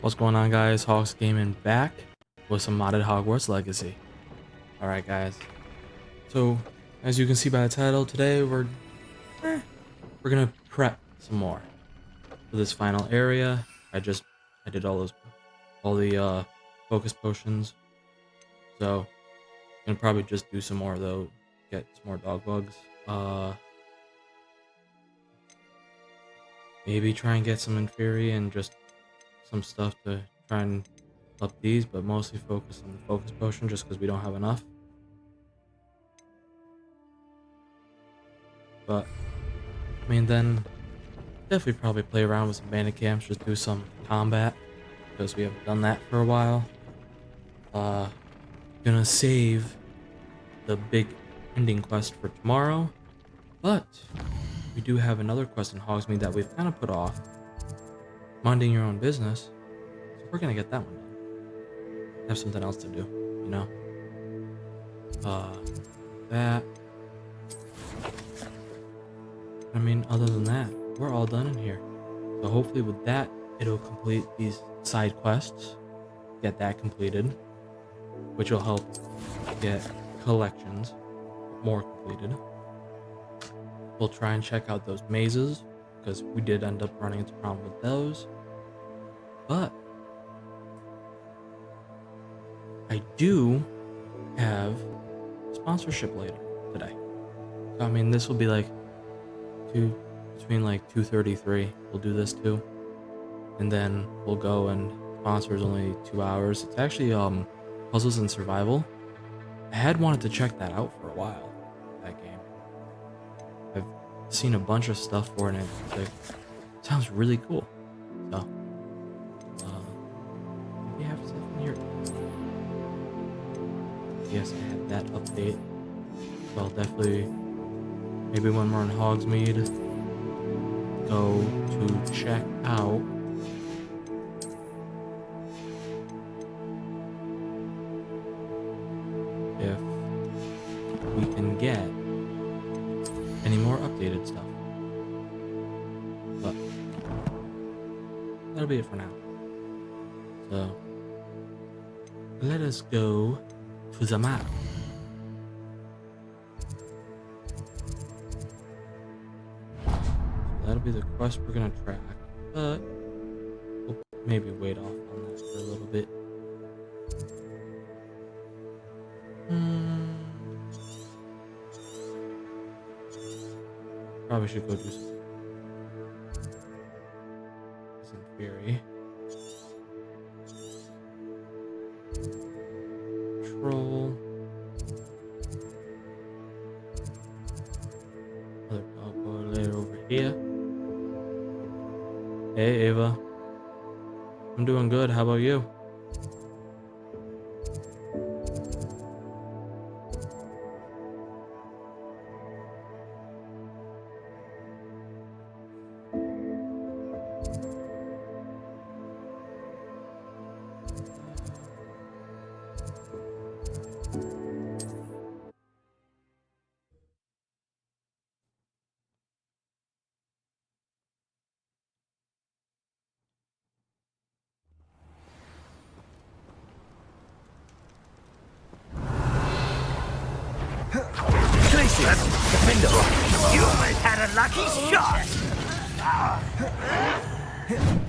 What's going on, guys? HawksGaming back with some modded Hogwarts Legacy. Alright, guys. So, as you can see by the title, today we're gonna prep some more for this final area. I did all the focus potions. So, gonna probably just do some more though, get some more dog bugs. Maybe try and get some Inferi and just some stuff to try and up these, but mostly focus on the focus potion just because we don't have enough. But I mean, then definitely probably play around with some bandit camps, just do some combat because we haven't done that for a while. Gonna save the big ending quest for tomorrow, but we do have another quest in Hogsmeade that we've kind of put off, minding your own business. So we're gonna get that one done. Have something else to do, you know. That. I mean, other than that, we're all done in here. So hopefully with that, it'll complete these side quests, get that completed, which will help get collections more completed. We'll try and check out those mazes, because we did end up running into a problem with those. But I do have sponsorship later today. So I mean, this will be like between like 2:33. We'll do this too, and then we'll go and sponsor is only 2 hours. It's actually puzzles and survival. I had wanted to check that out for a while. That game, I've seen a bunch of stuff for it, and it sounds really cool. So we have stuff in here. Yes, I had that update. So I'll definitely, maybe when we're in Hogsmeade, go to check out if we can get any more updated stuff. But that'll be it for now. So let us go to the map. That'll be the quest we're gonna track, but we'll maybe wait off on that for a little bit. Probably should go do some Fury. Troll. Other dog boy later over here. Hey Ava, I'm doing good. How about you? You had a lucky shot!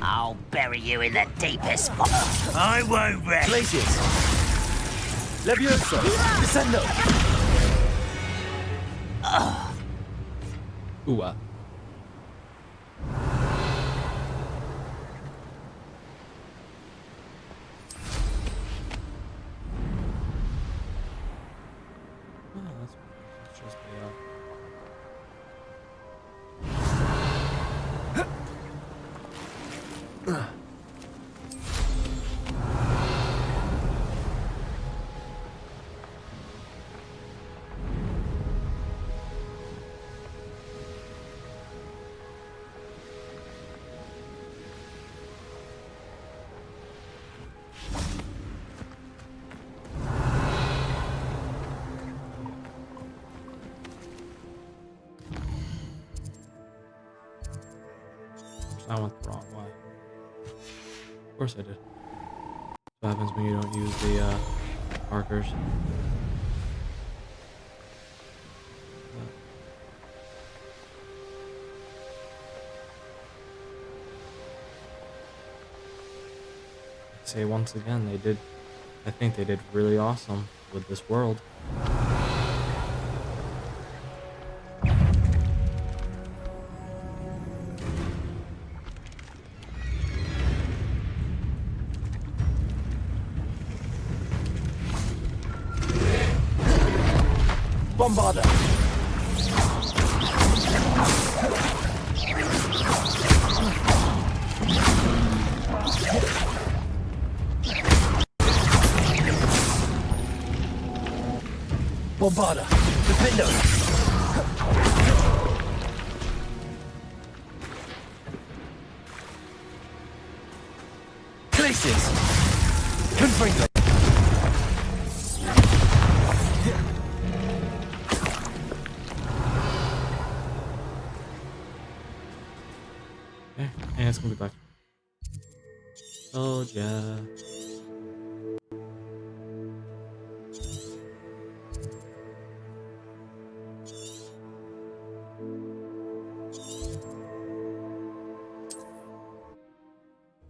I'll bury you in the deepest spot. I won't rest. Glaciers! Levioso! Descendo! Ooh, that's just I went the wrong way. Of course I did. What happens when you don't use the markers? Say once again, I think they did really awesome with this world. Bombarder! Bombarder! Defender! Glaciers! Confringo! Okay, and it's gonna be back. Oh yeah.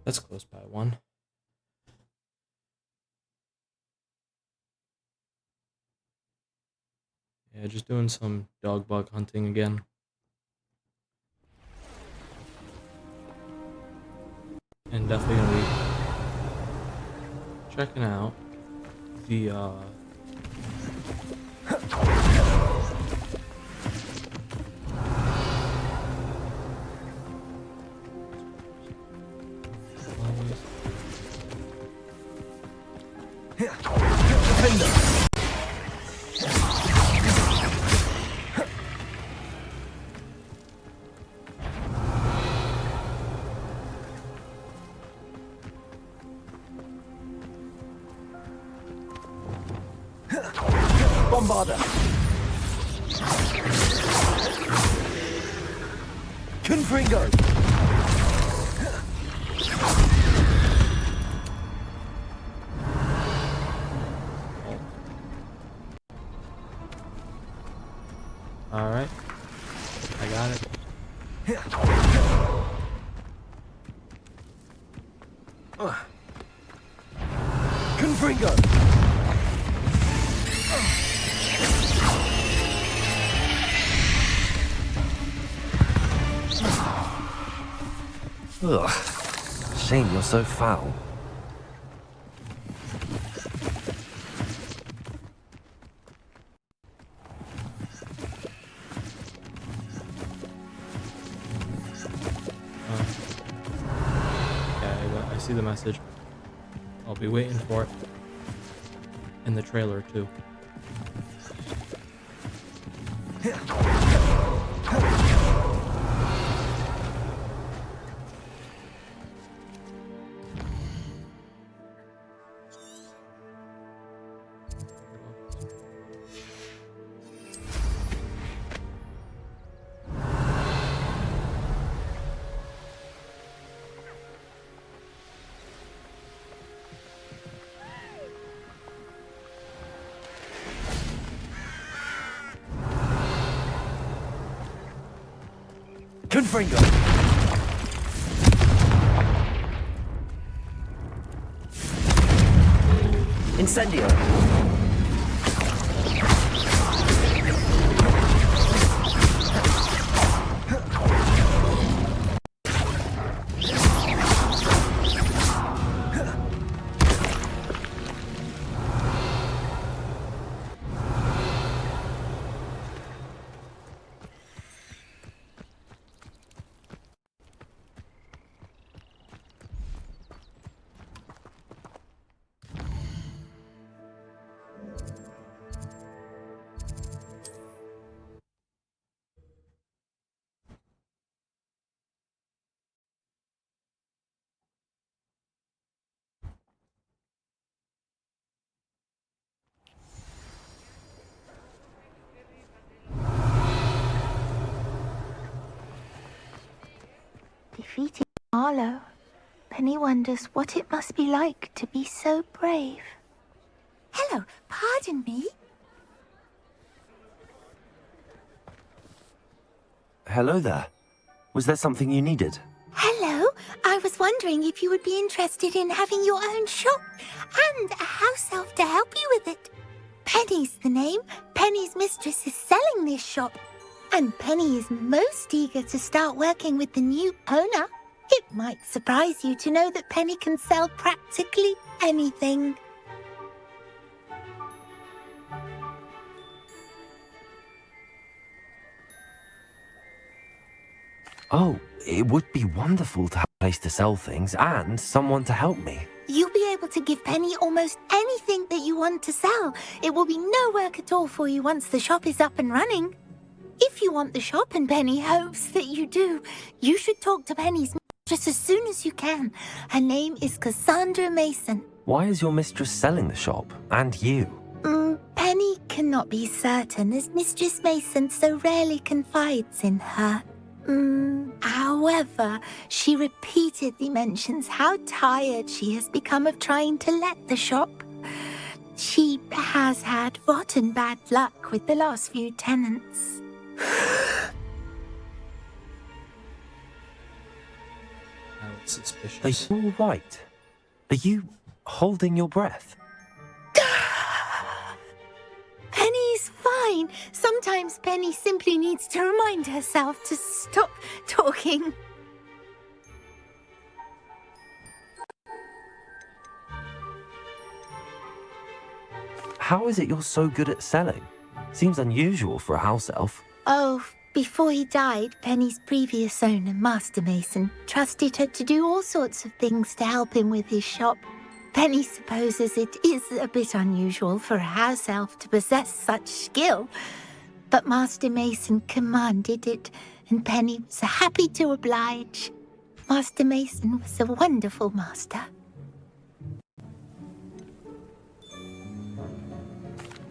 That's close by one. Yeah, just doing some dog bug hunting again. And definitely gonna be checking out the Defender! Bombarder! Confringo! Alright. I got it. Confringo! Ugh. Shame you're so foul. Yeah, I see the message. I'll be waiting for it. In the trailer too. Confringo! Incendio! Defeating Arlo. Penny wonders what it must be like to be so brave. Hello, pardon me. Hello there. Was there something you needed? Hello, I was wondering if you would be interested in having your own shop and a house elf to help you with it. Penny's the name. Penny's mistress is selling this shop, and Penny is most eager to start working with the new owner. It might surprise you to know that Penny can sell practically anything. Oh, it would be wonderful to have a place to sell things and someone to help me. You'll be able to give Penny almost anything that you want to sell. It will be no work at all for you once the shop is up and running. If you want the shop, and Penny hopes that you do, you should talk to Penny's mistress as soon as you can. Her name is Cassandra Mason. Why is your mistress selling the shop? And you? Penny cannot be certain, as Mistress Mason so rarely confides in her. However, she repeatedly mentions how tired she has become of trying to let the shop. She has had rotten bad luck with the last few tenants. That's suspicious. Are you all right? Are you holding your breath? Penny's fine. Sometimes Penny simply needs to remind herself to stop talking. How is it you're so good at selling? Seems unusual for a house elf. Oh, before he died, Penny's previous owner, Master Mason, trusted her to do all sorts of things to help him with his shop. Penny supposes it is a bit unusual for a house elf to possess such skill, but Master Mason commanded it, and Penny was happy to oblige. Master Mason was a wonderful master.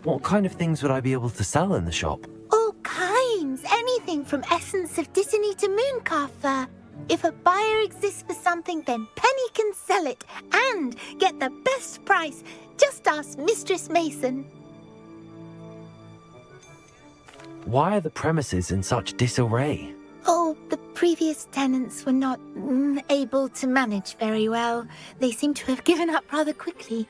What kind of things would I be able to sell in the shop? All kinds, anything from essence of Disney to mooncar fur. If a buyer exists for something, then Penny can sell it and get the best price. Just ask Mistress Mason. Why are the premises in such disarray? Oh, the previous tenants were not able to manage very well. They seem to have given up rather quickly.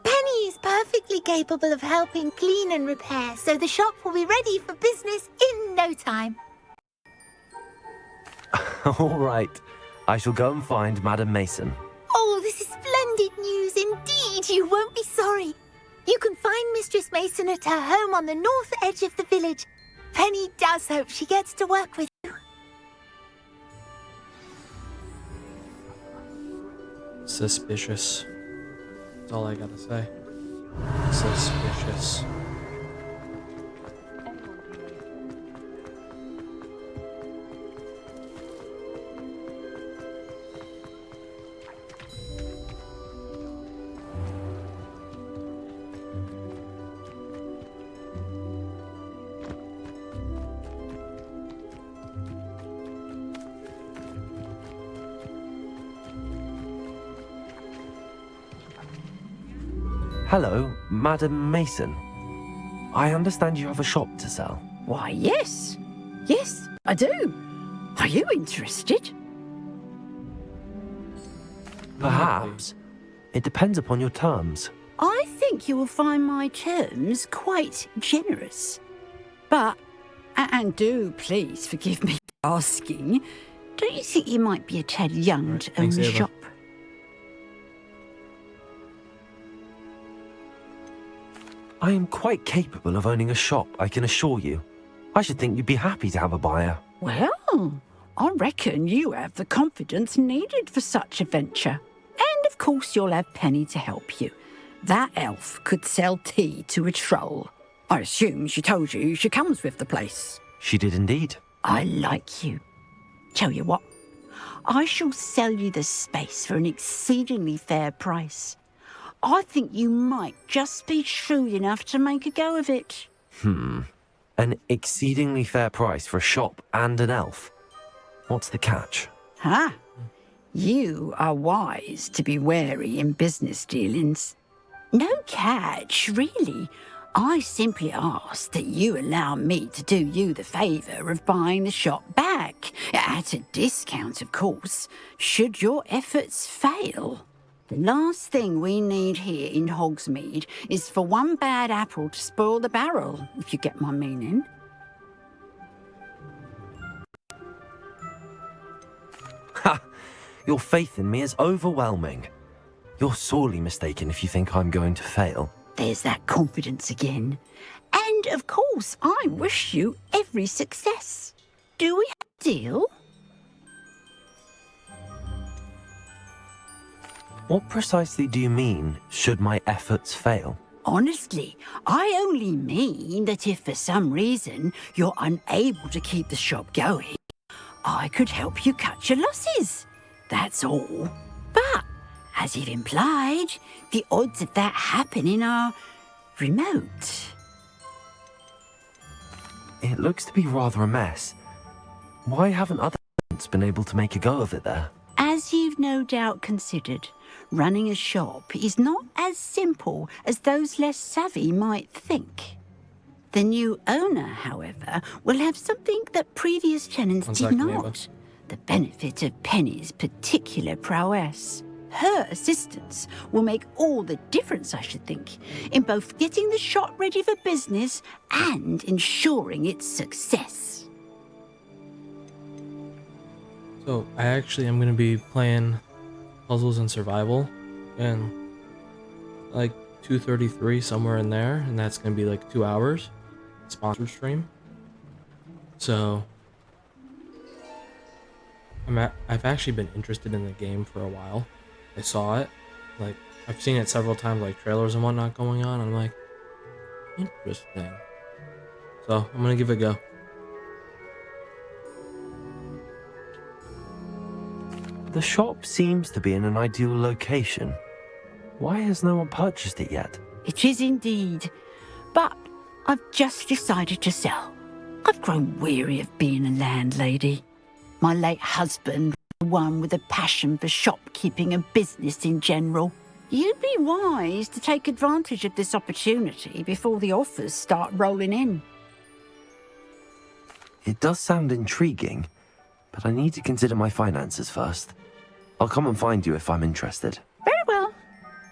Penny is perfectly capable of helping clean and repair, so the shop will be ready for business in no time. All right. I shall go and find Madam Mason. Oh, this is splendid news indeed. You won't be sorry. You can find Mistress Mason at her home on the north edge of the village. Penny does hope she gets to work with you. Suspicious. That's all I gotta say. Suspicious. Hello, Madam Mason. I understand you have a shop to sell. Why, yes. Yes, I do. Are you interested? Perhaps. It depends upon your terms. I think you will find my terms quite generous. But, and do please forgive me for asking, don't you think you might be a tad young to own thanks, a Ava. shop? I am quite capable of owning a shop, I can assure you. I should think you'd be happy to have a buyer. Well, I reckon you have the confidence needed for such a venture. And of course you'll have Penny to help you. That elf could sell tea to a troll. I assume she told you she comes with the place. She did indeed. I like you. Tell you what, I shall sell you the space for an exceedingly fair price. I think you might just be shrewd enough to make a go of it. A An exceedingly fair price for a shop and an elf. What's the catch? Huh? You are wise to be wary in business dealings. No catch, really. I simply ask that you allow me to do you the favour of buying the shop back, at a discount, of course, should your efforts fail. The last thing we need here in Hogsmeade is for one bad apple to spoil the barrel, if you get my meaning. Ha! Your faith in me is overwhelming. You're sorely mistaken if you think I'm going to fail. There's that confidence again. And, of course, I wish you every success. Do we have a deal? What precisely do you mean, should my efforts fail? Honestly, I only mean that if for some reason you're unable to keep the shop going, I could help you cut your losses. That's all. But, as you've implied, the odds of that happening are remote. It looks to be rather a mess. Why haven't other tenants been able to make a go of it there? As you've no doubt considered, running a shop is not as simple as those less savvy might think. The new owner, however, will have something that previous tenants did not. The benefit of Penny's particular prowess. Her assistance will make all the difference, I should think, in both getting the shop ready for business and ensuring its success. So I actually am going to be playing puzzles and survival and like 2:33 somewhere in there, and that's going to be like 2 hours sponsored stream. So I've actually been interested in the game for a while. I saw it, like I've seen it several times, like trailers and whatnot going on. I'm like, interesting. So I'm gonna give it a go. The shop seems to be in an ideal location. Why has no one purchased it yet? It is indeed, but I've just decided to sell. I've grown weary of being a landlady. My late husband, one with a passion for shopkeeping and business in general. You'd be wise to take advantage of this opportunity before the offers start rolling in. It does sound intriguing, but I need to consider my finances first. I'll come and find you if I'm interested. Very well,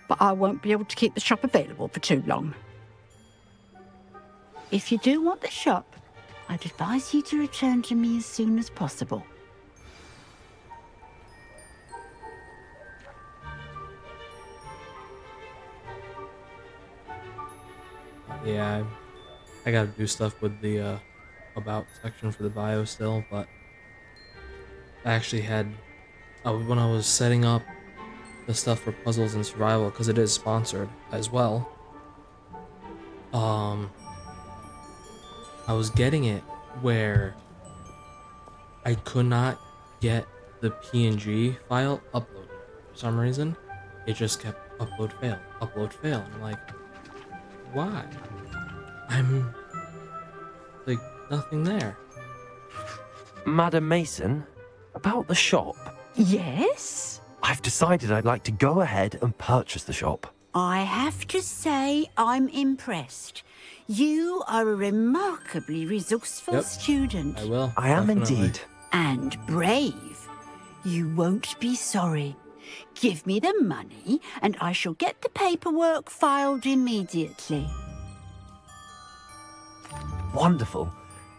but I won't be able to keep the shop available for too long. If you do want the shop, I'd advise you to return to me as soon as possible. Yeah, I gotta do stuff with the about section for the bio still, but I actually had when I was setting up the stuff for puzzles and survival, because it is sponsored as well. I was getting it where I could not get the PNG file uploaded for some reason. It just kept upload fail, and I'm like, why? I'm like nothing there. Madam Mason, about the shop. Yes? I've decided I'd like to go ahead and purchase the shop. I have to say I'm impressed. You are a remarkably resourceful student. I will. I am definitely. indeed. And brave. You won't be sorry. Give me the money, and I shall get the paperwork filed immediately. Wonderful.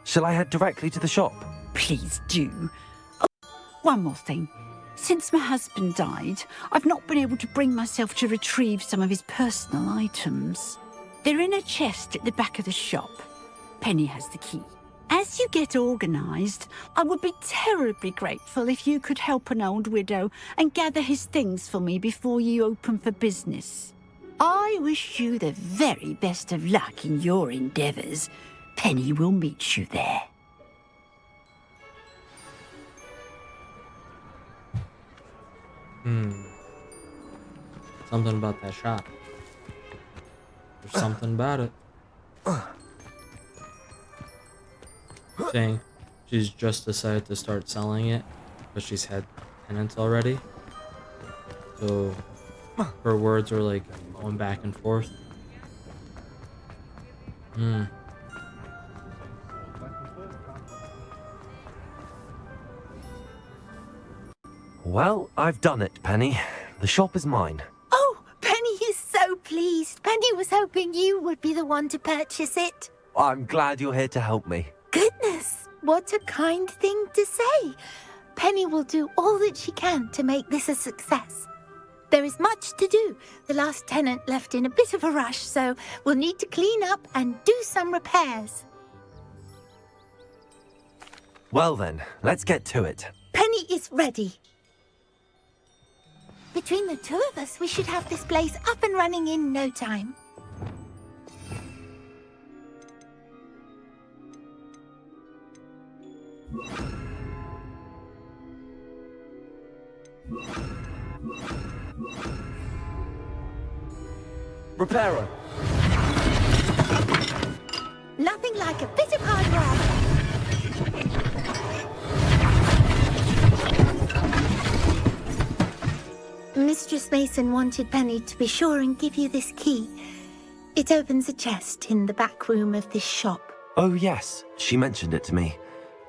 Shall I head directly to the shop? Please do. Oh, one more thing. Since my husband died, I've not been able to bring myself to retrieve some of his personal items. They're in a chest at the back of the shop. Penny has the key. As you get organised, I would be terribly grateful if you could help an old widow and gather his things for me before you open for business. I wish you the very best of luck in your endeavours. Penny will meet you there. Something about that shop. There's something about it. saying she's just decided to start selling it, but she's had tenants already. So her words are like going back and forth. Well, I've done it, Penny. The shop is mine. Oh, Penny is so pleased. Penny was hoping you would be the one to purchase it. I'm glad you're here to help me. Goodness, what a kind thing to say. Penny will do all that she can to make this a success. There is much to do. The last tenant left in a bit of a rush, so we'll need to clean up and do some repairs. Well then, let's get to it. Penny is ready. Between the two of us, we should have this place up and running in no time. Repairer. Nothing like a bit of hard work. Mistress Mason wanted Penny to be sure and give you this key. It opens a chest in the back room of this shop. Oh yes, she mentioned it to me.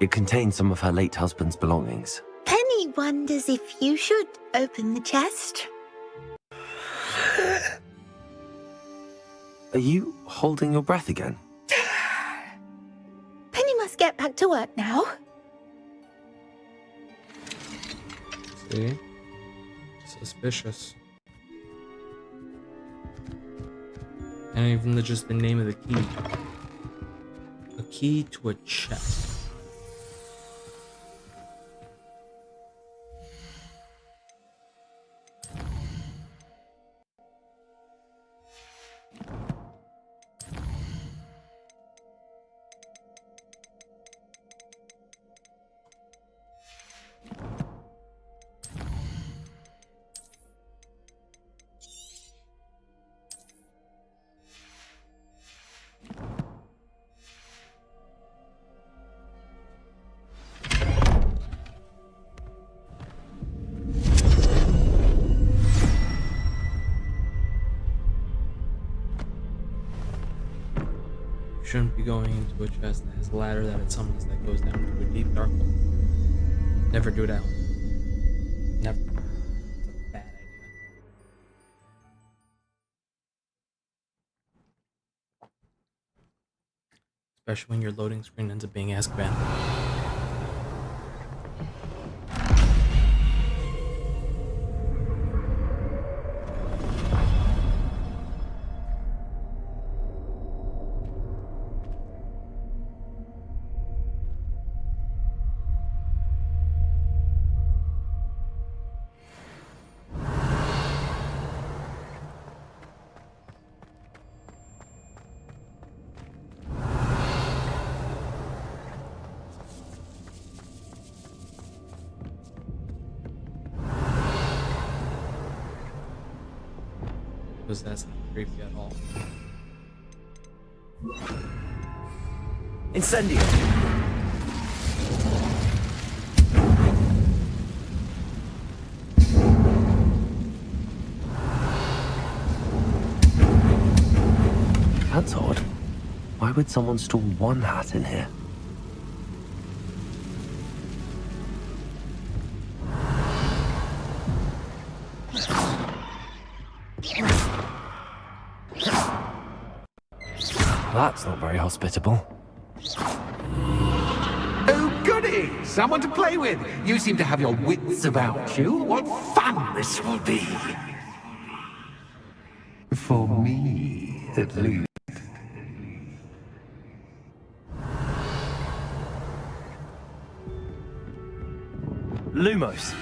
It contains some of her late husband's belongings. Penny wonders if you should open the chest. Are you holding your breath again? Penny must get back to work now. See? Suspicious. And even just the name of the key. A key to a chest. Shouldn't be going into a chest that has a ladder that it summons that goes down to a deep dark hole. Never do that. Never. It's a bad idea. Especially when your loading screen ends up being Azkaban. Because that's not creepy at all. Incendio. That's odd. Why would someone store one hat in here? That's not very hospitable. Oh, goody! Someone to play with! You seem to have your wits about you. What fun this will be! For me, at least. Lumos.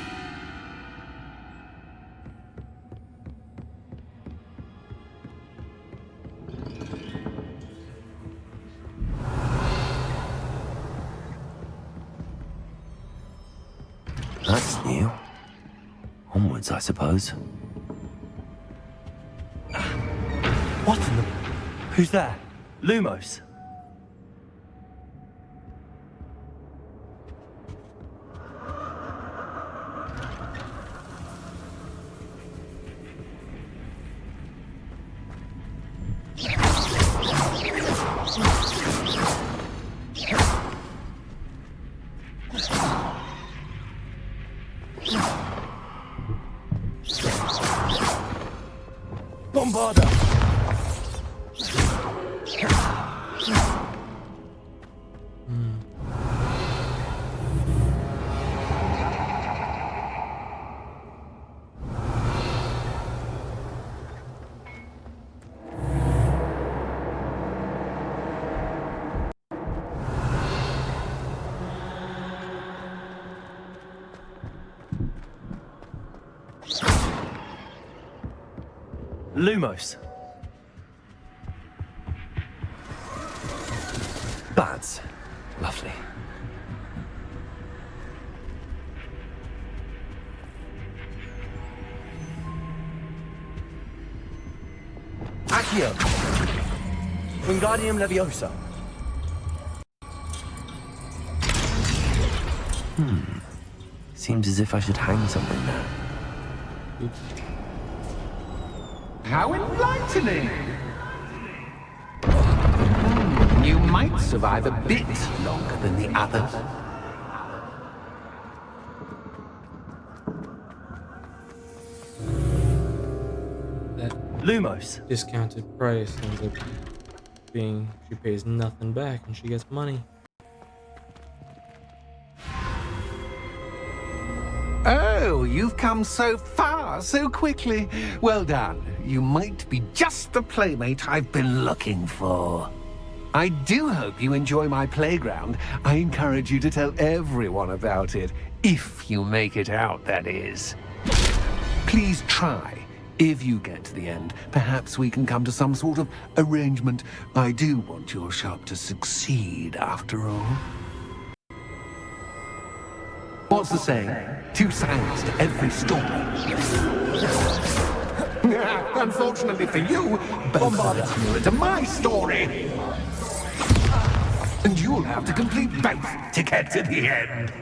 That's new. Onwards, I suppose. What in the... Who's there? Lumos. Avada. Lumos. Bads. Lovely. Accio. Wingardium Leviosa. Seems as if I should hang something there. How enlightening! You might survive a bit longer than the others. That Lumos. discounted price ends up being she pays nothing back and she gets money. Oh, you've come so far so quickly. Well done. You might be just the playmate I've been looking for. I do hope you enjoy my playground. I encourage you to tell everyone about it. If you make it out, that is. Please try. If you get to the end, perhaps we can come to some sort of arrangement. I do want your shop to succeed, after all. What's the saying? Two sides to every story. Unfortunately for you, both sides mirror to my story. And you'll have to complete both to get to the end.